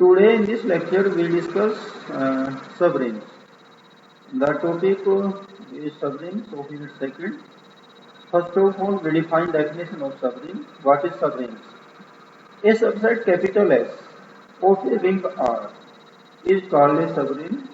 Today in this lecture we discuss subrings. The topic is subrings of unit second. First of all, we define definition of subring. What is subrings? A subset capital S of a ring R is called a subring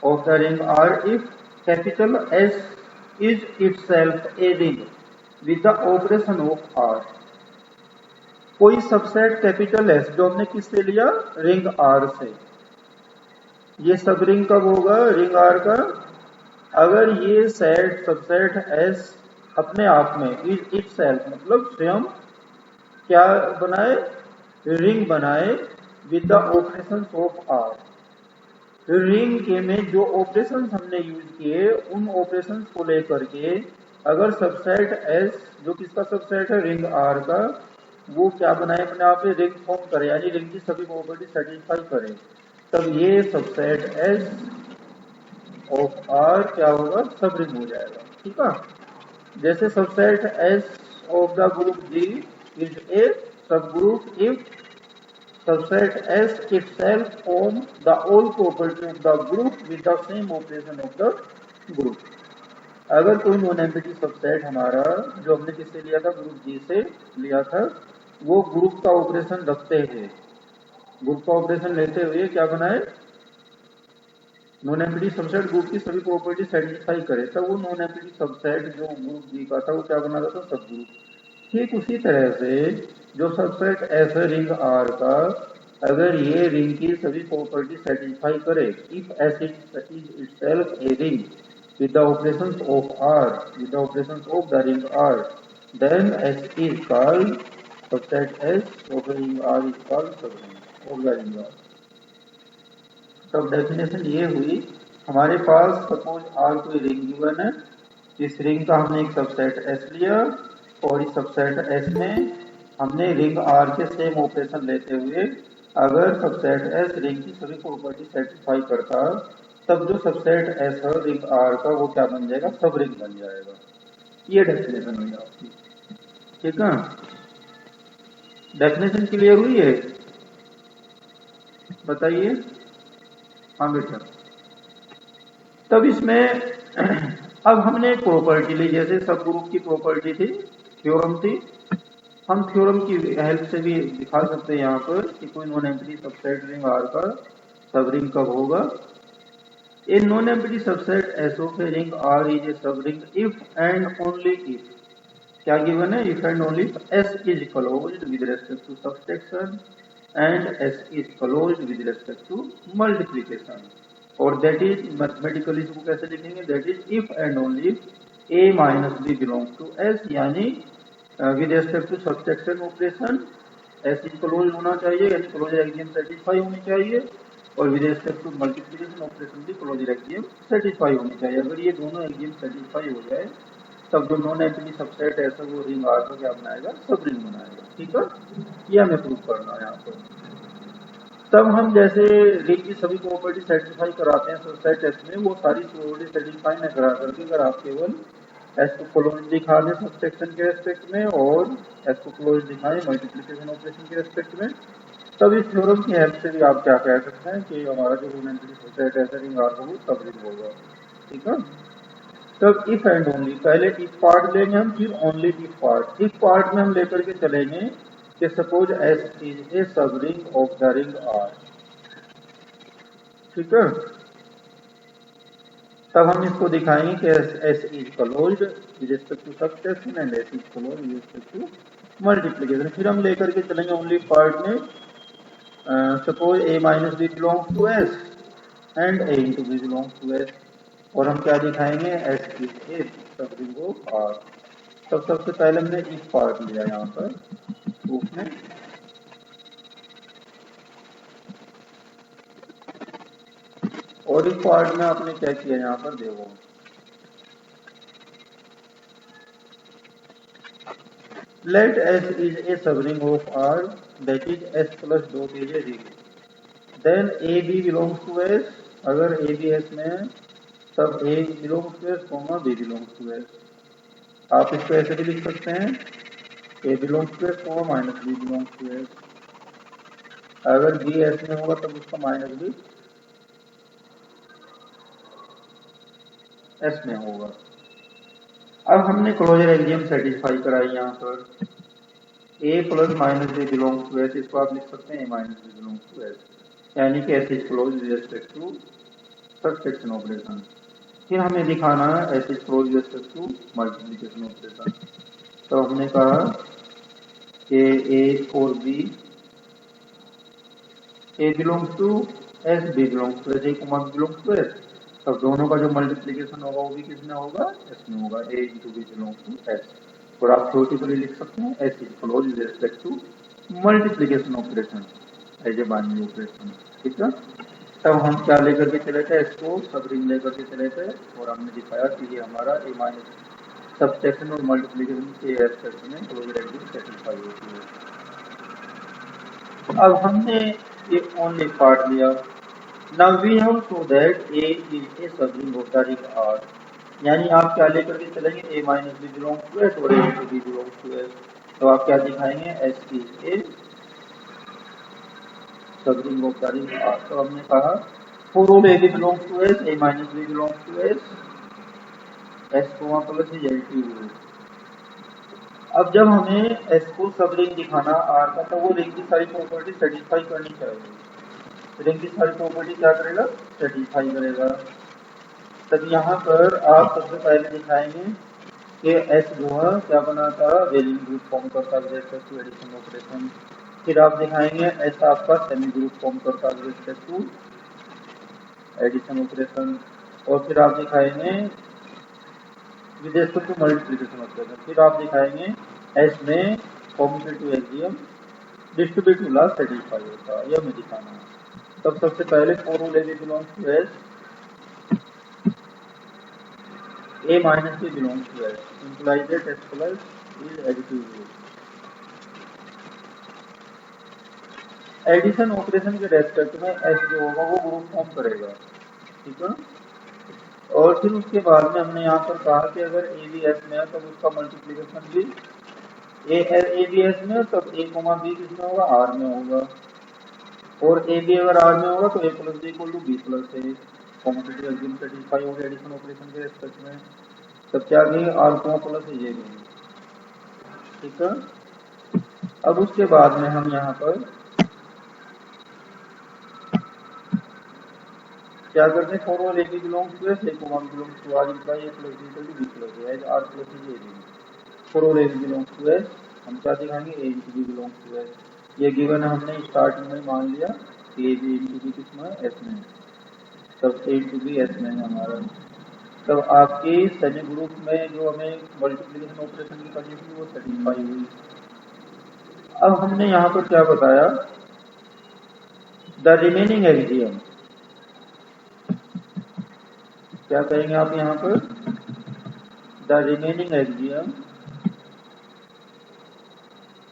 of the ring R if capital S is itself a ring with the operation of R. कोई subset capital S जो हमने किससे लिया, ring are से, ये सब ring कब होगा, रिंग आर का, अगर ये सेट सबसेट एस अपने आप में इज इटसेल्फ मतलब स्वयं क्या बनाए, रिंग बनाए with the operation of R. Ring के में जो ऑपरेशन हमने यूज किए उन ऑपरेशन को लेकर के अगर सबसेट एस जो किसका सबसेट है, रिंग आर का, वो क्या बनाए अपने आप में, रिंग फॉर्म करे, यानी रिंग की सभी प्रॉपर्टी सेटिस्फाई करे, तब ये सबसेट एस ऑफ आर क्या होगा, सब रिंग हो जाएगा। ठीक है, जैसे subset S of the group G is a subgroup if subset S itself form the all property of the group with the same operation of the group। अगर कोई नॉन एम्प्टी सबसेट हमारा जो हमने किससे लिया था, group जी से लिया था, वो ग्रुप का ऑपरेशन रखते हैं, ग्रुप का ऑपरेशन लेते हुए क्या बनाए, नॉन एम्प्टी सबसेट ग्रुप की सभी प्रॉपर्टी सेटिस्फाई करे, तब वो नॉन एम्प्टी सबसेट जो ग्रुप जी का था वो क्या बना था, सब ग्रुप। ठीक उसी तरह से जो सबसेट एस है रिंग आर का, अगर ये रिंग की सभी प्रॉपर्टी सेटिस्फाई करे, if S is itself a ring with the operations of R, with the operations of the ring R, then S is called subset S of the ring R is called subring of the ring R। तब definition ये हुई, हमारे पास suppose R कोई ring given है, इस ring का हमने एक सबसेट S लिया और इस सबसेट S में हमने रिंग R के सेम ऑपरेशन लेते हुए अगर सबसेट S रिंग की सभी प्रॉपर्टी सेटिस्फाई करता, तब जो सबसेट एस है रिंग आर का वो क्या बन जाएगा, सब रिंग बन जाएगा। ये डेफिनेशन हुई आपकी। ठीक है, डेफिनेशन क्लियर हुई है, बताइए। हाँ बेटा, तब इसमें अब हमने एक प्रॉपर्टी ली, जैसे सब ग्रुप की प्रॉपर्टी थी, थ्योरम थी, हम थ्योरम की हेल्प से भी दिखा सकते हैं यहाँ पर कि कोई non empty subset ring R का सब रिंग कब होगा। A non-empty subset S of a ring R is a subring if and only if, क्या given है, if and only if S is closed with respect to subtraction and S is closed with respect to multiplication, और that is mathematically इसको कैसे लिखेंगे, that is if and only if A minus B belongs to S, यानी with respect to subtraction operation S is closed होना चाहिए, यानी closure axiom satisfy होनी चाहिए, और with respect to multiplication operation भी क्लोजर एक्सियम सेटिस्फाई होनी चाहिए। अगर ये दोनों एक्सियम सेटिस्फाई हो जाए तब जो नॉन एम्प्टी सबसेट है ऐसा वो रिंग आर को क्या बनाएगा, सब रिंग बनाएगा। ठीक है, ये हमें प्रूव करना है यहाँ पर। तब हम जैसे रिंग की सभी प्रॉपर्टी सेटिस्फाई कराते हैं सबसेट एस में, वो सारी प्रॉपर्टी सेटिस्फाई न करा करके अगर आप केवल एस को क्लोज दिखा दें सबसेक्शन के रेस्पेक्ट में और एस को क्लोज दिखाएं मल्टीप्लिकेशन ऑपरेशन के रेस्पेक्ट में, तब इस थ्योरम की हेल्प से भी आप क्या कह सकते हैं कि हमारा जो नॉन एम्प्टी सबसेट है रिंग आर को सब रिंग होगा। ठीक है, तब इफ एंड ओनली, पहले इफ पार्ट लेंगे हम, फिर only if part. If part में हम लेकर के चलेंगे कि सपोज एस इज ए सब ring of the ring R. ठीक है, तब हम इसको दिखाएंगे कि S is closed with respect to subtraction and S is closed with respect to multiplication. फिर हम लेकर के चलेंगे ओनली पार्ट में, suppose a minus B belongs to S and a into B belongs to S, और हम क्या दिखाएंगे, एस इज ए सब रिंग ऑफ आर। तब सबसे पहले हमने इफ पार्ट लिया यहाँ पर प्रूफ में, और इस पार्ट में आपने क्या किया यहाँ पर देखो, let S is a subring of R, that is S plus dot is a ring, then AB belongs to S, अगर AB S में है तब A belongs to S, B belongs to S। आप इसको ऐसे भी लिख सकते हैं A belongs to S, minus B belongs to S। अगर बी एस में होगा तब उसका माइनस भी एस में होगा। अब हमने क्लोजर एक्सियम सेटिस्फाई कराई यहाँ पर A plus minus B belongs to S, इसको आप लिख सकते हैं A minus B belongs to S, यानी कि S is close with respect to subtraction operation. फिर हमें दिखाना है S is close with respect to multiplication operation. तो हमने कहा कि ए और B, A belongs to S, B belongs to S, A comma belongs to S, तब दोनों का जो मल्टीप्लिकेशन होगा वो भी किसमें होगा, एस में होगा, A into B belongs to S. और आप थ्योरेटिकली लिख सकते हैं S is close with respect to multiplication operation as a binary operation. ठीक है, तब हम क्या लेकर के चले थे, एस को सब रिंग लेकर के चले थे और हमने दिखाया कि ये हमारा ए माइनस सबट्रैक्शन और मल्टीप्लिकेशन के एस्पेक्ट में क्लोजर एक्सियम सेटिस्फाई होती है। अब हमने ये ओनली पार्ट लिया। Now we have show that A is a subring of the ring R, यानी आप क्या लेकर के चलेंगे, A minus B belongs to S और A into B belongs to S, तो आप क्या दिखाएंगे, S is a subring of the ring R. तो हमने कहा for all A B belongs to S, A minus B belongs to S, S comma plus is L T group. अब जब हमें एस को सब रिंग दिखाना आर का, तो वो रिंग की सारी प्रॉपर्टी सेटिस्फाई करनी चाहिए। रिंग की सारी प्रॉपर्टी क्या करेगा, सेटिस्फाई करेगा। तब यहाँ पर आप सबसे पहले दिखाएंगे कि एस जो है क्या बनाता है, वेलिंग ग्रुप फॉर्म करता है with respect to addition operation. फिर आप दिखाएंगे एस आपका सेमी ग्रुप फॉर्म करता है with respect to addition operation. और फिर आप दिखाएंगे with respect to multiplication operation. फिर आप दिखाएंगे एस में commutative axiom distributive law satisfy होता है, यह हमें दिखाना है। तब सबसे पहले for all A B belongs to S, A minus B belongs to S implies that S plus is additive group. Addition operation के रेस्पेक्ट में एस जो होगा वो ग्रुप फॉर्म करेगा। ठीक है, और फिर उसके बाद में हमने यहाँ पर कहा कि अगर ए बी एस में है तब उसका मल्टीप्लिकेशन भी ए बी एस में, तब ए कोमा बी किसमें होगा, आर में होगा। और ए बी अगर आर में होगा तो A plus B equal to B plus A, commutative axiom satisfy होगा एडिशन ऑपरेशन के रेस्पेक्ट में। तब क्या कहेंगे, आर कोमा प्लस ए ये कहेंगे। ठीक है, अब उसके बाद में हम यहाँ पर क्या करते हैं, for all A B belongs to S, A comma B belongs to R, imply A plus B equal to B plus A, as R plus A देंगे। For all A B belongs to S हम क्या दिखाएंगे, A into B belongs to S. ये given हमने starting में मान लिया कि ए बी इंटू बी किसमें है, एस में, तब ए इंटू बी एस में है हमारा। तब आपके सेमी ग्रुप में जो हमें मल्टीप्लिकेशन ऑपरेशन की कंडीशन थी वो सेटिस्फाई हुई। अब हमने यहाँ पर क्या बताया, द रिमेनिंग एक्सियम, क्या कहेंगे आप यहाँ पर, the remaining axiom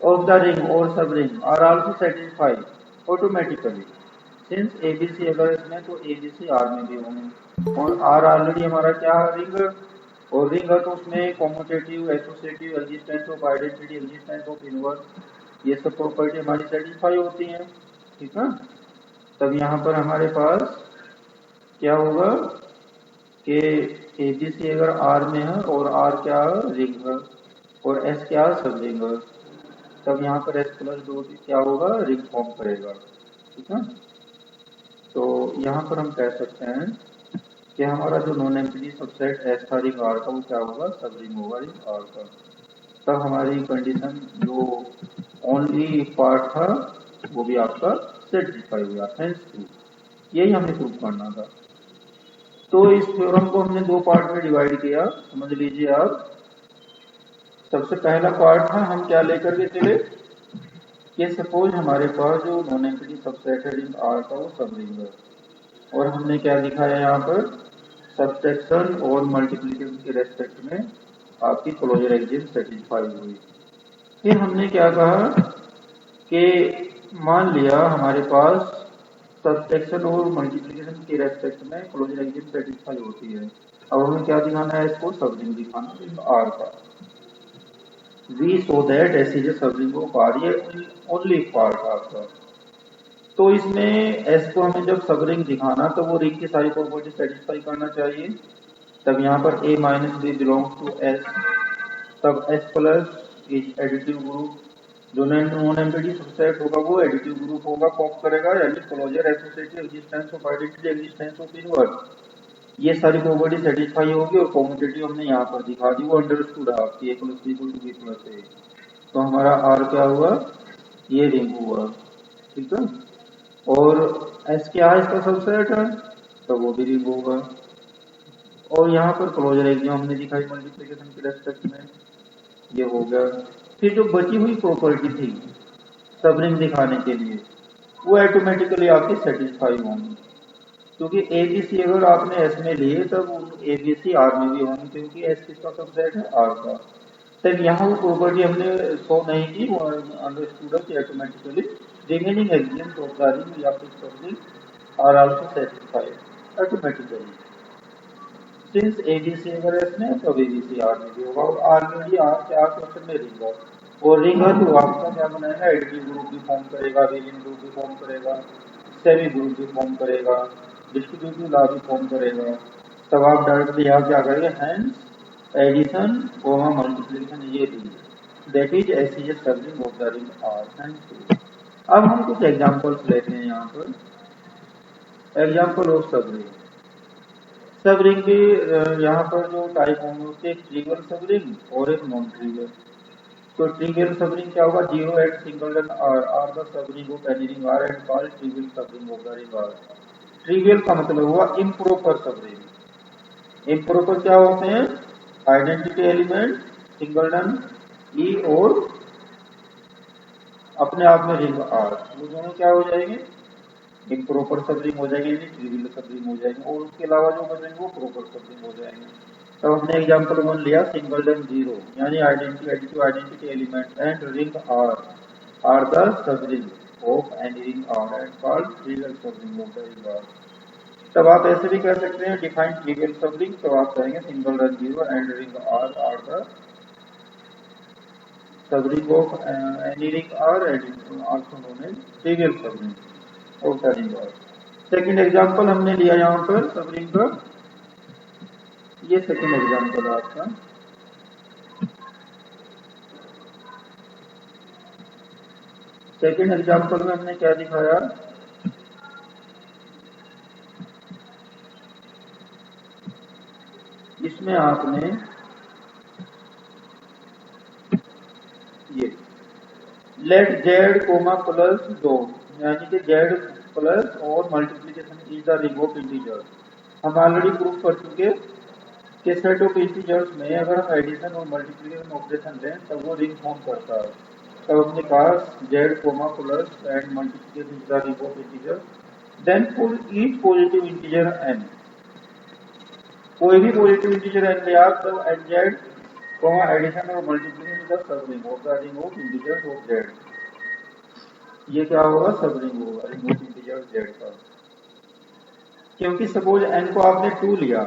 of the ring और subring R also satisfied automatically since A B C अगर इसमें तो एबीसी आर में भी होंगे, और आर ऑलरेडी हमारा क्या है, रिंग, और रिंग है तो उसमें commutative, associative, existence of identity, existence of inverse, ये सब प्रॉपर्टी हमारी सेटिस्फाई होती हैं। ठीक है, तब यहाँ पर हमारे पास क्या होगा कि एबीसी अगर आर में है और आर क्या है, रिंग है, और एस क्या है, सब रिंग है, तब यहाँ पर एस प्लस दो क्या होगा, रिंग फॉर्म करेगा। ठीक है, तो यहाँ पर हम कह सकते हैं कि हमारा जो नॉन एम्प्टी सबसेट एस था रिंग आर का वो क्या होगा, सब रिंग होगा रिंग आर का। तब हमारी कंडीशन जो ओनली पार्ट था वो भी आपका सेटिस्फाई हुआ, थैंक्स टू, यही हमें प्रूव करना था। तो इस थ्योरम को हमने दो पार्ट में डिवाइड किया, समझ लीजिए आप। सबसे पहला पार्ट था, हम क्या लेकर के चले कि सपोज हमारे पास जो नॉन एम्प्टी सबसेट है रिंग आर का वो सब रिंग है, और हमने क्या दिखाया यहाँ पर, सब्ट्रैक्शन और मल्टीप्लिकेशन के रेस्पेक्ट में आपकी क्लोजर एक्सियम सेटिस्फाई हुई। फिर हमने क्या कहा कि मान लिया हमारे पास सब्ट्रैक्शन और मल्टीप्लिकेशन के रेस्पेक्ट में क्लोजर एक्सियम सेटिस्फाई होती है। अब हमें क्या दिखाना है, इसको सब रिंग दिखाना है आर का। We so that S is a सब रिंग ऑफ आर, ये ओनली पार्ट आपका। तो इसमें एस को हमें जब सब रिंग दिखाना तो वो रिंग की सारी प्रॉपर्टी सेटिस्फाई करना चाहिए। तब यहाँ पर a minus B belongs to S, तब S plus is additive group, जो नॉन एम्प्टी सबसेट होगा वो एडिटिव ग्रुप होगा, कॉप करेगा, यानी closure associative existence of identity existence of inverse. ये सारी प्रॉपर्टी सेटिस्फाई होगी और कॉम्यूटेटिव हमने यहाँ पर दिखा दी, वो अंडरस्टूड है आपकी a plus B equal to B plus A. तो हमारा आर क्या हुआ, ये रिंग हुआ, ठीक है। और एस क्या है, इसका सबसेट है, तो वो भी रिंग होगा। और यहाँ पर क्लोजर एग्जाम हमने दिखाई मल्टीप्लिकेशन के रेस्पेक्ट में, ये हो गया। फिर जो बची हुई प्रॉपर्टी थी सब रिंग दिखाने के लिए, वो ऑटोमेटिकली आपकी सेटिस्फाई होंगी, क्योंकि एबीसी अगर आपने एस में लिए तब एबीसी आर में भी होंगी, क्योंकि एस किसका सबसेट है, आर का। तब यहाँ वो प्रॉपर्टी हमने शो नहीं की, वो अंडरस्टूड कि automatically remaining axioms of the ring या फिर subring R also satisfied automatically. Since A B C अगर एस में तो एबीसी आर में भी होगा, और आर में भी आर क्या क्वेश्चन में रिंग है, और रिंग है तो आपका क्या बनाएगा, एडिटिव ग्रुप भी फॉर्म करेगा, रीजन ग्रुप भी फॉर्म करेगा, सेमी ग्रुप भी फॉर्म करेगा, डिस्ट्रीब्यूटिव लॉ भी फॉर्म करेगा। तब आप डायरेक्टली यहाँ क्या करेंगे, हैंस एडिशन कोमा मल्टीप्लिकेशन ये भी, दैट इज एस इज सब ring of the ring R. अब हम कुछ एग्जांपल्स लेते हैं यहाँ पर। Example of subring. Subring की यहाँ पर जो टाइप होंगे, एक ट्रिवियल सब रिंग और एक नॉन ट्रिवियल। तो ट्रिवियल सब रिंग क्या होगा, 0 एट सिंगलटन आर द सब ring of any ring R and called trivial सब ring of the ring R. Trivial का मतलब हुआ इम्प्रॉपर सब रिंग। इम्प्रॉपर क्या होते हैं, आइडेंटिटी एलिमेंट सिंगलटन ई और अपने आप में रिंग आर, वो दोनों क्या हो जाएंगे, इम्प्रॉपर सब रिंग हो जाएंगे, ट्रिवियल सब रिंग हो जाएंगे, और उसके अलावा जो बचेंगे वो प्रॉपर सब रिंग हो जाएंगे। तब हमने एग्जांपल 1 लिया, सिंगलटन 0 यानी identity element and ring R the सब ring of any ring R and called trivial सब ring of the ring R. तब आप ऐसे भी कह सकते हैं, डिफाइन ट्रिवियल सब रिंग, तो आप कहेंगे singleton 0 and ring R the सब ring of any ring R and also known as trivial सब ring of the ring R. Second example हमने लिया यहाँ पर सब रिंग का, ये सेकेंड एग्जांपल है आपका। सेकेंड एग्जांपल में हमने क्या दिखाया, इसमें आपने ये लेट जेड कोमा प्लस 2 यानी कि जेड प्लस और multiplication is the ring of integer. हम ऑलरेडी प्रूव कर चुके कि सेट ऑफ इंटीजर्स में अगर हम एडिशन और मल्टीप्लिकेशन ऑपरेशन लें तब वो रिंग फॉर्म करता है। तब अपने पास Z comma plus and multiplication is the ring of integer, then for each positive integer n, कोई भी पॉजिटिव इंटीजर एन ले आप, तब एन जेड कोमा एडिशन और मल्टीप्लिकेशन इज द सब ring of the ring of integers of Z. ये क्या होगा, सब रिंग होगा रिंग ऑफ इंटीजर जेड का। क्योंकि सपोज एन को आपने 2 लिया,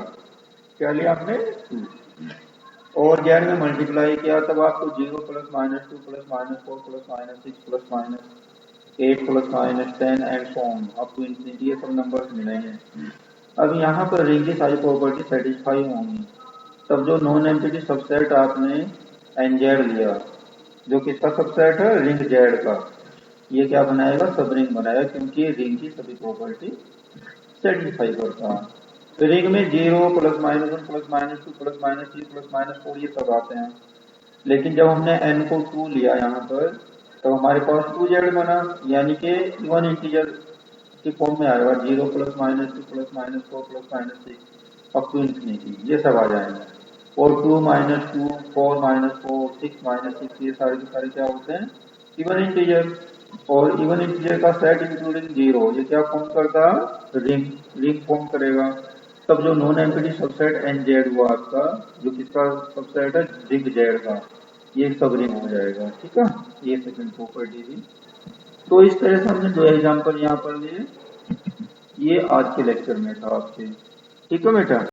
क्या लिया आपने 2, और जेड में मल्टीप्लाई किया, तब आपको 0 plus minus 2 plus minus 4 plus minus 6 plus minus 8 plus minus 10 and so on up to infinity, ये सब नंबर्स मिलेंगे। अब यहाँ पर रिंग की सारी प्रॉपर्टी सेटिस्फाई होंगी। तब जो नॉन एम्प्टी सबसेट आपने एन जेड लिया, जो किसका सबसेट है, रिंग जेड का, ये क्या बनाएगा, सब रिंग बनाएगा, क्योंकि रिंग की सभी प्रॉपर्टी सेटिस्फाई करता है। तो रिंग में 0 plus minus 1 plus minus 2 plus minus 3 plus minus 4 ये सब आते हैं। लेकिन जब हमने n को 2 लिया यहाँ पर, तो हमारे पास 2z बना, यानी कि इवन इंटीजर की फॉर्म में आएगा, 0 plus minus 2 plus minus 4 plus minus 6 up to infinity, ये सब आ जाएंगे। और 2 माइनस 2 4 माइनस 4 6 माइनस 6 ये सारे के सारे क्या होते हैं, इवन इंटीजर। और इवन इंटीजर का सेट इंक्लूडिंग 0 ये क्या फॉर्म करता है, रिंग फॉर्म करेगा। तब जो non empty subset N Z हुआ आपका, जो किसका सबसेट है, रिंग जेड का, ये सब रिंग हो जाएगा, ठीक है। ये सेकंड प्रॉपर्टी थी। तो इस तरह से हमने 2 एग्जांपल यहाँ पर लिए, ये आज के लेक्चर में था आपके, ठीक है बेटा।